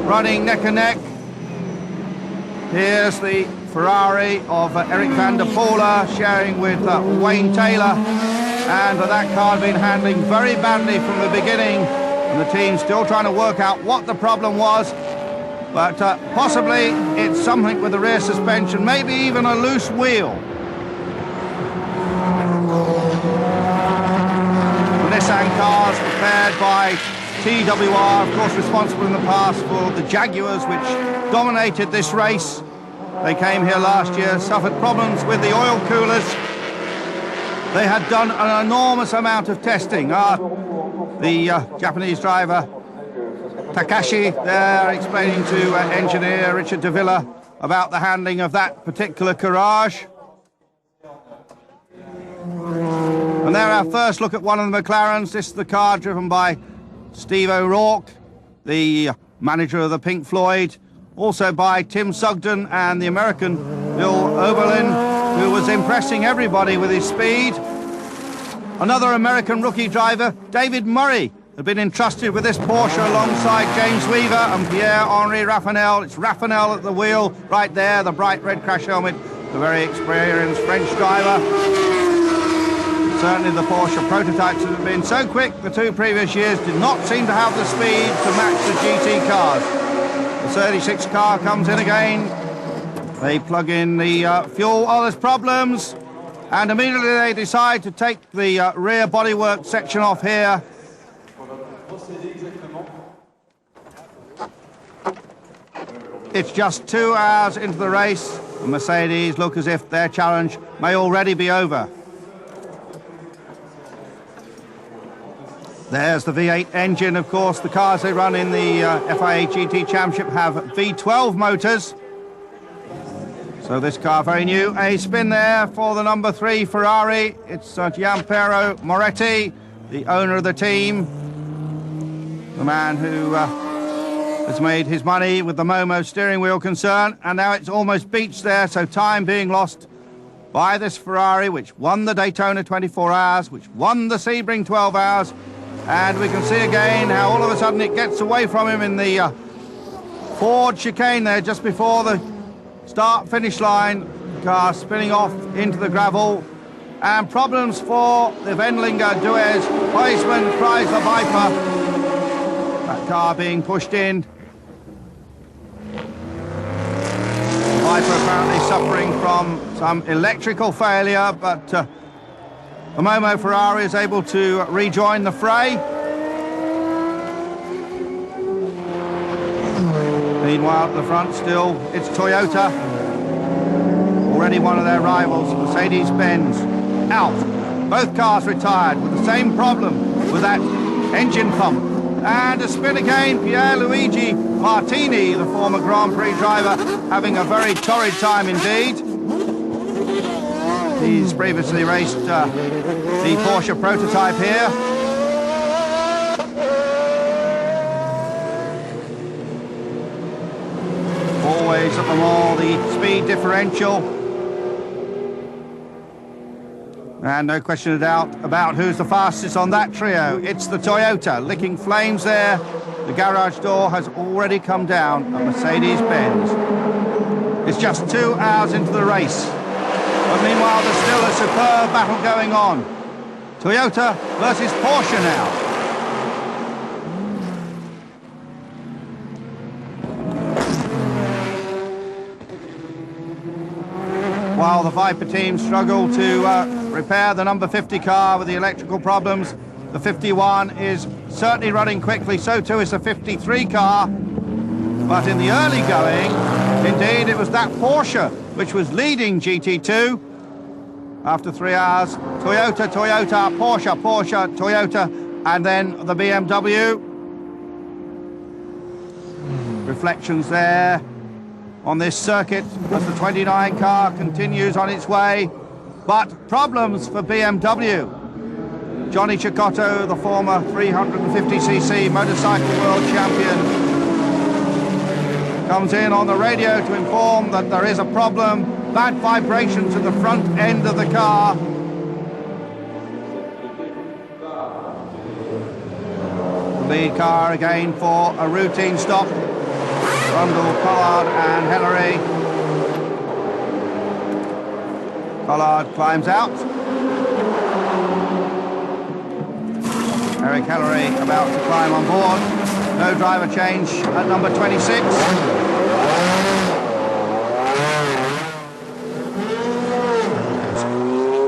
running neck and neck. Here's the Ferrari of Eric van der Poel sharing with Wayne Taylor, and that car had been handling very badly from the beginning, and the team's still trying to work out what the problem was, but possibly it's something with the rear suspension, maybe even a loose wheel. The Nissan cars prepared by TWR, of course responsible in the past for the Jaguars, which dominated this race. They came here last year, suffered problems with the oil coolers. They had done an enormous amount of testing. The Japanese driver Takashi there explaining to engineer Richard de Villa about the handling of that particular Courage. And there our first look at one of the McLarens. This is the car driven by Steve O'Rourke, the manager of the Pink Floyd, also by Tim Sugden and the American Bill Oberlin, who was impressing everybody with his speed. Another American rookie driver, David Murray, had been entrusted with this Porsche alongside James Weaver and Pierre-Henri Raffanel. It's Raffanel at the wheel, right there, the bright red crash helmet, the very experienced French driver. Certainly the Porsche prototypes that have been so quick the two previous years did not seem to have the speed to match the GT cars. The 36 car comes in again. They plug in the fuel. Oh, there's problems. And immediately they decide to take the rear bodywork section off here. It's just 2 hours into the race. The Mercedes look as if their challenge may already be over. There's the V8 engine, of course. The cars they run in the FIA GT Championship have V12 motors. So this car very new. A spin there for the number 3 Ferrari. It's Gianpiero Moretti, the owner of the team. The man who has made his money with the Momo steering wheel concern. And now it's almost beached there, so time being lost by this Ferrari, which won the Daytona 24 hours, which won the Sebring 12 hours. And we can see again how all of a sudden it gets away from him in the Ford chicane there just before the start-finish line. Car spinning off into the gravel. And problems for the Wendlinger Duez Weissman Chrysler Viper. That car being pushed in. Viper apparently suffering from some electrical failure, but the Momo Ferrari is able to rejoin the fray. Meanwhile, at the front still, it's Toyota. Already one of their rivals, Mercedes-Benz, out. Both cars retired with the same problem with that engine pump. And a spin again, Pierluigi Martini, the former Grand Prix driver, having a very torrid time indeed. He's previously raced the Porsche prototype here. Always at the mall, the speed differential. And no question of doubt about who's the fastest on that trio. It's the Toyota, licking flames there. The garage door has already come down at Mercedes-Benz. It's just 2 hours into the race. But meanwhile, there's still a superb battle going on. Toyota versus Porsche now. While the Viper team struggle to repair the number 50 car with the electrical problems, the 51 is certainly running quickly, so too is the 53 car. But in the early going, indeed, it was that Porsche which was leading GT2. After 3 hours, Toyota, Toyota, Porsche, Porsche, Toyota, and then the BMW. Reflections there on this circuit as the 29 car continues on its way. But problems for BMW. Johnny Cecotto, the former 350cc motorcycle world champion, comes in on the radio to inform that there is a problem. Bad vibrations at the front end of the car. The lead car again for a routine stop. Rundle, Collard and Hillary. Collard climbs out. Eric Hillary about to climb on board. No driver change at number 26.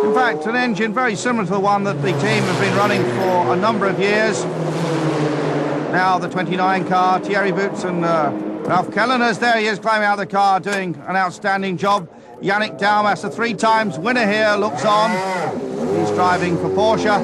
In fact, an engine very similar to the one that the team have been running for a number of years. Now the 29 car, Thierry Boots and Ralph Kellener's there. He is climbing out of the car, doing an outstanding job. Yannick Dalmas, a 3 times winner here, looks on. He's driving for Porsche.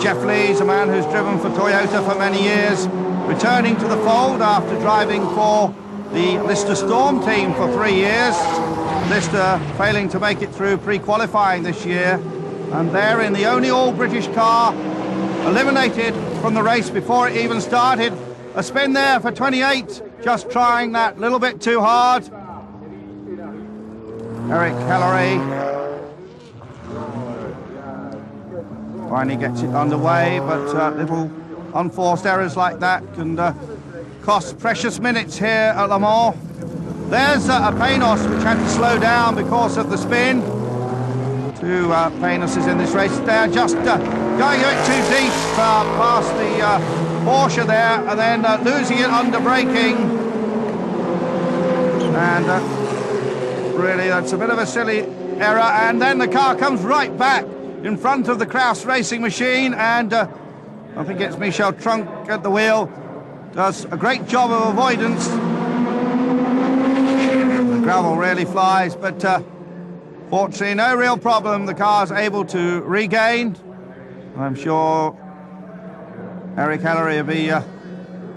Jeff Lees, a man who's driven for Toyota for many years, returning to the fold after driving for the Lister Storm team for 3 years. Lister failing to make it through pre-qualifying this year, and they're in the only all-British car eliminated from the race before it even started. A spin there for 28, just trying that little bit too hard. Eric Hillary finally gets it underway, but little unforced errors like that can cost precious minutes here at Le Mans. There's a Panos which had to slow down because of the spin. 2 Panoses in this race. They're just going a bit too deep past the Porsche there, and then losing it under braking. And really, that's a bit of a silly error. And then the car comes right back in front of the Kraus Racing Machine, and I think it's Michel Trunk at the wheel. Does a great job of avoidance. The gravel really flies, but fortunately no real problem. The car's able to regain. I'm sure Eric Hillary will be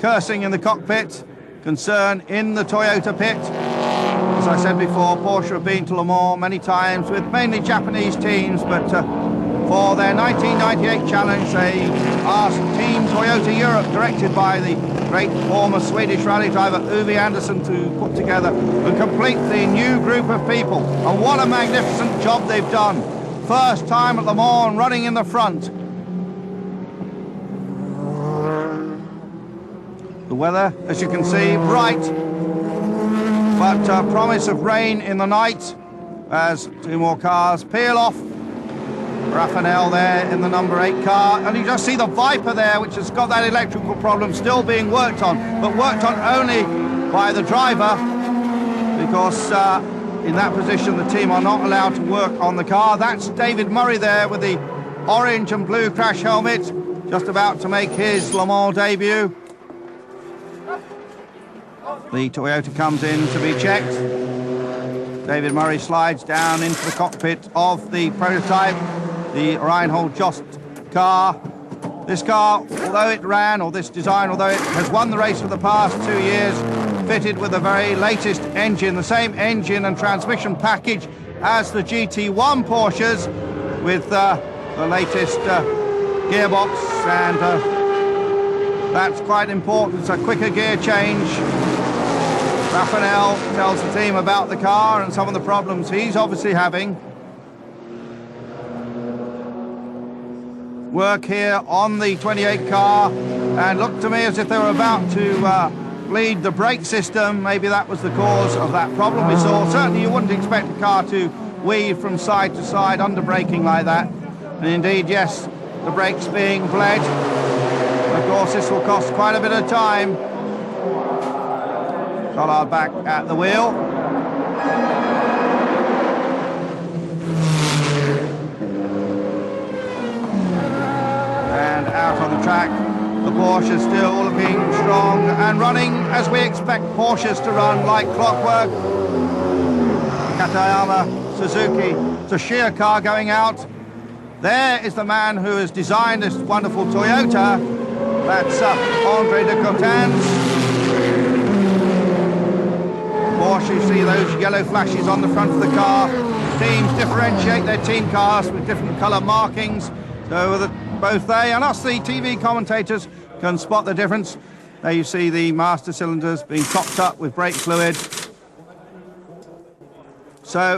cursing in the cockpit, concern in the Toyota pit. As I said before, Porsche have been to Le Mans many times with mainly Japanese teams, but for their 1998 challenge, they asked Team Toyota Europe, directed by the great former Swedish rally driver Uwe Andersson, to put together a completely new group of people. And what a magnificent job they've done. First time at Le Mans, running in the front. The weather, as you can see, bright, but promise of rain in the night as 2 more cars peel off. Rafanel there in the number 8 car, and you just see the Viper there, which has got that electrical problem still being worked on, but worked on only by the driver, because in that position the team are not allowed to work on the car. That's David Murray there with the orange and blue crash helmet, just about to make his Le Mans debut. The Toyota comes in to be checked. David Murray slides down into the cockpit of the prototype, the Reinhold Jost car. This car, although it ran, or this design, although it has won the race for the past 2 years, fitted with the very latest engine, the same engine and transmission package as the GT1 Porsches, with the latest gearbox, and that's quite important. It's a quicker gear change. Rafanel tells the team about the car and some of the problems he's obviously having. Work here on the 28 car, and looked to me as if they were about to bleed the brake system. Maybe that was the cause of that problem we saw. Certainly you wouldn't expect a car to weave from side to side under braking like that. And indeed, yes, the brakes being bled. Of course, this will cost quite a bit of time. Collard back at the wheel. And out on the track, the Porsche still looking strong and running as we expect Porsches to run, like clockwork. Katayama Suzuki, it's a sheer car going out. There is the man who has designed this wonderful Toyota. That's Andre de Coutens. Porsche, you see those yellow flashes on the front of the car. Teams differentiate their team cars with different colour markings, so that both they and us, the TV commentators, can spot the difference. There you see the master cylinders being topped up with brake fluid. So